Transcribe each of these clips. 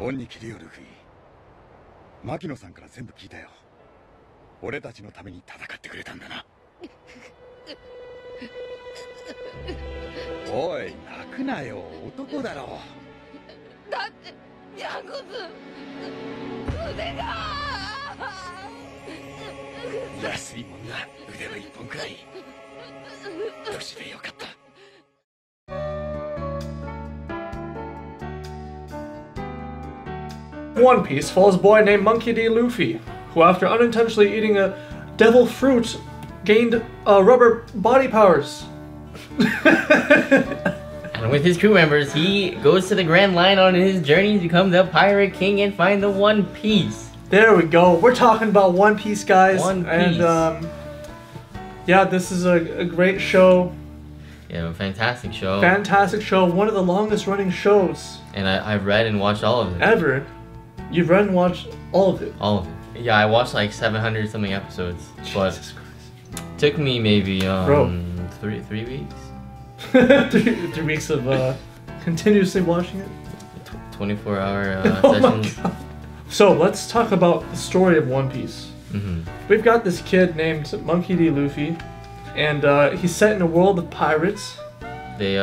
恩に着るよルフィ。牧野さんから全部聞いたよ。俺たちのために戦ってくれたんだな。おい、泣くなよ、男だろ。だってジャンゴス腕が安いもんな、腕は一本くらい。年でよかった。One Piece follows a boy named Monkey D. Luffy, who after unintentionally eating a devil fruit, gained rubber body powers. And with his crew members, he goes to the Grand Line on his journey to become the Pirate King and find the One Piece. There we go. We're talking about One Piece, guys. One Piece. And yeah, this is a great show. Yeah, a fantastic show. Fantastic show. One of the longest running shows. And I've read and watched all of it. Ever. You've read and watched all of it? All of it. Yeah, I watched like 700 something episodes. But Jesus Christ. Took me maybe 3 weeks. 3 weeks of continuously watching it? 24-hour Oh sessions. my God. So let's talk about the story of One Piece. We've got this kid named Monkey D. Luffy, and he's set in a world of pirates. They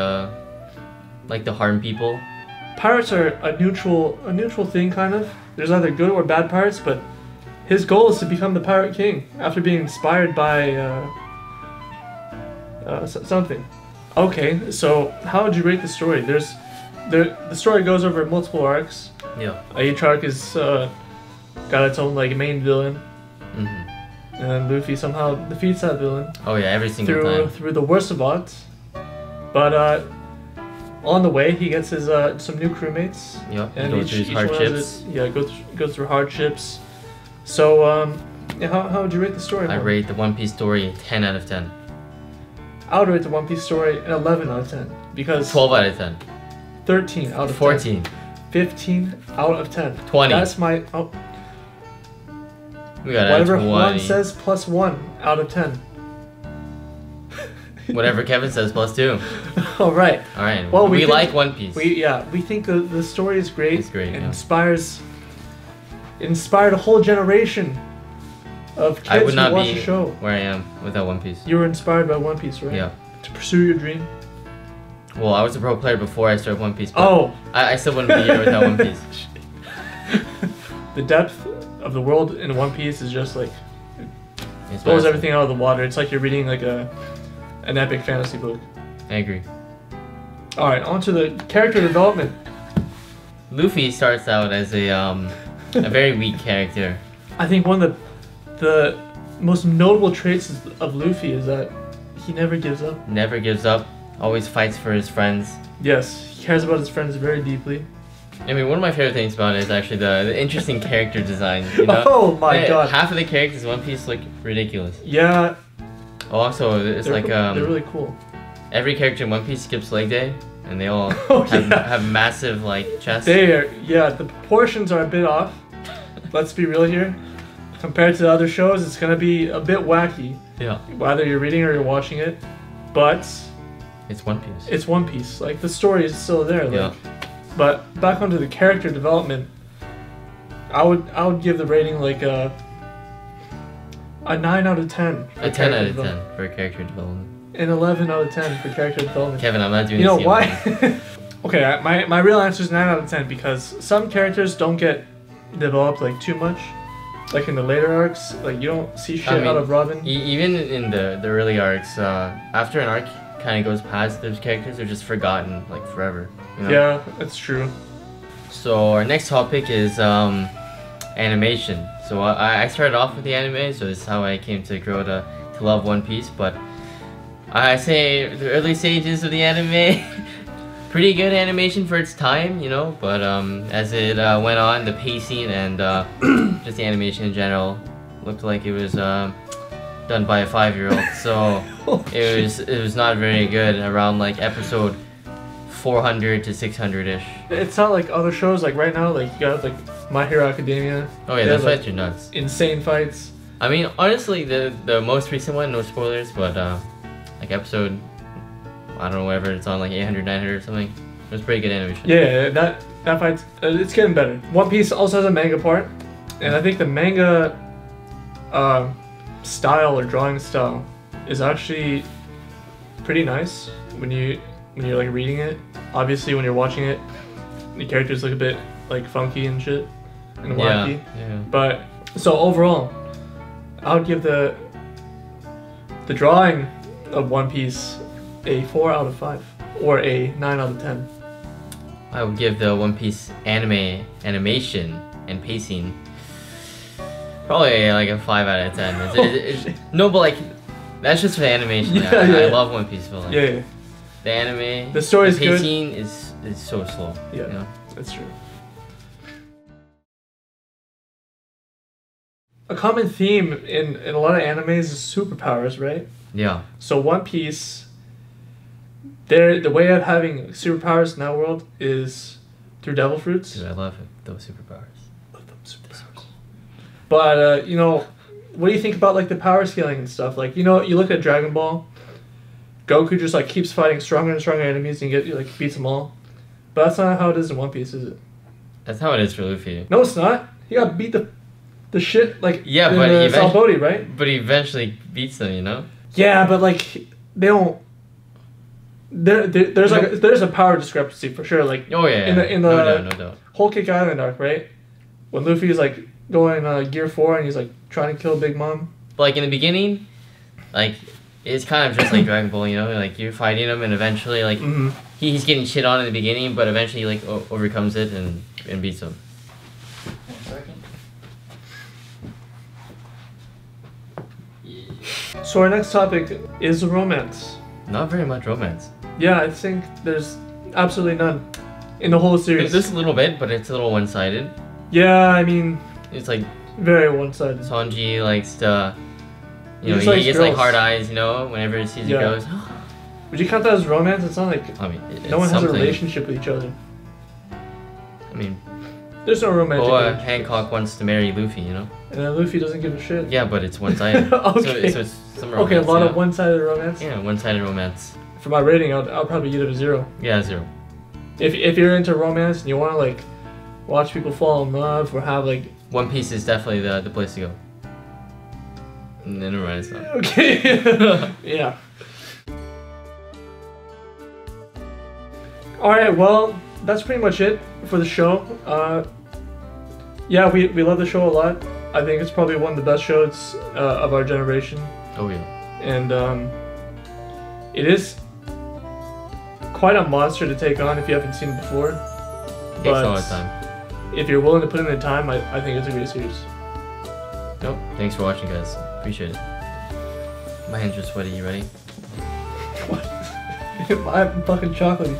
like to harm people. Pirates are a neutral thing, kind of. There's either good or bad pirates, but his goal is to become the Pirate King after being inspired by something. Okay, so how would you rate the story? The story goes over multiple arcs. Yeah. Each arc is got its own like main villain, and Luffy somehow defeats that villain. Oh yeah, every single time. Through the worst of odds, but on the way he gets his some new crewmates. Yeah. And Go through hardships. Goes through hardships. So yeah, how would you rate the story? I rate the One Piece story 10 out of 10. I would rate the One Piece story an 11 out of 10 because 12 out of 10. 13 out of 14. 10. 15 out of 10. 20. That's my We got whatever a 20. Juan says plus 1 out of 10. Whatever Kevin says plus 2. All right. All right. Well, we think, like One Piece. We think the story is great. It's great. It Yeah. inspired a whole generation of kids I would not who watch be the show. where I am without One Piece. You were inspired by One Piece, right? Yeah. To pursue your dream. Well, I was a pro player before I started One Piece. But Oh. I still wouldn't be here without One Piece. The depth of the world in One Piece is just like It's blows massive. everything out of the water. It's like you're reading like an epic fantasy book. I agree. All right, on to the character development. Luffy starts out as a very weak character. I think one of the most notable traits of Luffy is that he never gives up. Never gives up. Always fights for his friends. Yes, he cares about his friends very deeply. I mean, one of my favorite things about it is actually the interesting character design. You know? Oh my God! Half of the characters in One Piece look ridiculous. Yeah. Also, it's they're like they're really cool. Every character in One Piece skips leg day, and they all have massive like chests. The proportions are a bit off. Let's be real here. Compared to the other shows, it's gonna be a bit wacky. Yeah. Whether you're reading or you're watching it, but it's One Piece. It's One Piece. Like the story is still there. Like, yeah. But back onto the character development, I would give the rating like a 9 out of 10. A 10 out of 10 for character development. An 11 out of 10 for character development. Kevin, I'm not doing this. You know this why? Okay, my real answer is 9 out of 10 because some characters don't get developed like too much. Like in the later arcs, like you don't see shit out of Robin. Even in the early arcs, after an arc kind of goes past, those characters are just forgotten like forever. You know? Yeah, that's true. So our next topic is animation. So I started off with the anime, so this is how I came to grow to love One Piece. But I say the early stages of the anime, pretty good animation for its time, you know. But as it went on, the pacing and just the animation in general looked like it was done by a 5-year-old. So it was not very good around like episode 400 to 600-ish. It's not like other shows, like right now, like you got like My Hero Academia. Oh yeah, those fights are nuts. Insane fights. I mean, honestly, the most recent one, no spoilers, but like episode, I don't know, whatever it's on, like 800, 900 or something. It was pretty good animation. Yeah, that that fight's it's getting better. One Piece also has a manga part, and I think the manga style or drawing style is actually pretty nice when you're like reading it. Obviously, when you're watching it, the characters look a bit like funky and shit and wacky. Yeah. But so overall, I would give the drawing of One Piece a 4 out of 5 or a 9 out of 10. I would give the One Piece animation and pacing probably like a 5 out of 10. No, but like that's just for the animation. Yeah, I yeah. love One Piece, but like Yeah. the anime, The story's good. pacing is so slow. Yeah, You know? that's true. A common theme in a lot of animes is superpowers, right? Yeah. So One Piece, the way of having superpowers in that world is through devil fruits. Dude, I love those superpowers. But you know, what do you think about like the power scaling and stuff? Like, you know, you look at Dragon Ball, Goku just like keeps fighting stronger and stronger enemies and like beats them all. But that's not how it is in One Piece, is it? That's how it is for Luffy. No, it's not. He got beat the shit like Yeah, in but the Salbody, right? But he eventually beats them, you know? Yeah, but like they don't. There's like there's a power discrepancy for sure. Like Oh yeah, in the no doubt. Whole Cake Island arc, right? When Luffy's like going Gear 4 and he's like trying to kill Big Mom. But like in the beginning, like it's kind of just like Dragon Ball, you know? Like you're fighting him and eventually like he's getting shit on in the beginning, but eventually he like overcomes it and beats him. So our next topic is romance. Not very much romance. Yeah, I think there's absolutely none in the whole series. There's a little bit, but it's a little one-sided. Yeah, I mean, It's like very one-sided. Sanji likes to, He you know, just he likes gets like girls. hard eyes, you know, whenever he sees Yeah. a ghost. Would you count that as romance? It's not like I mean, it's no one has a something. relationship with each other. I mean, There's no romantic. relationship. Hancock wants to marry Luffy, you know? And then Luffy doesn't give a shit. Yeah, but it's one-sided. Okay. So it's some romance. Okay, a lot you of know? one-sided romance. Yeah, one-sided romance. For my rating, I'll probably give it a 0. Yeah, 0. If you're into romance and you want to like watch people fall in love or have like One Piece is definitely the place to go. Never mind, it's not. okay. Yeah. Alright, well, that's pretty much it for the show. Yeah, we love the show a lot. I think it's probably one of the best shows of our generation. Oh yeah. And it is quite a monster to take on if you haven't seen it before. Takes a lot of time. If you're willing to put in the time, I think it's a great series. Nope. Thanks for watching, guys. Appreciate it. My hands are sweaty. You ready? What? I'm fucking chocolatey.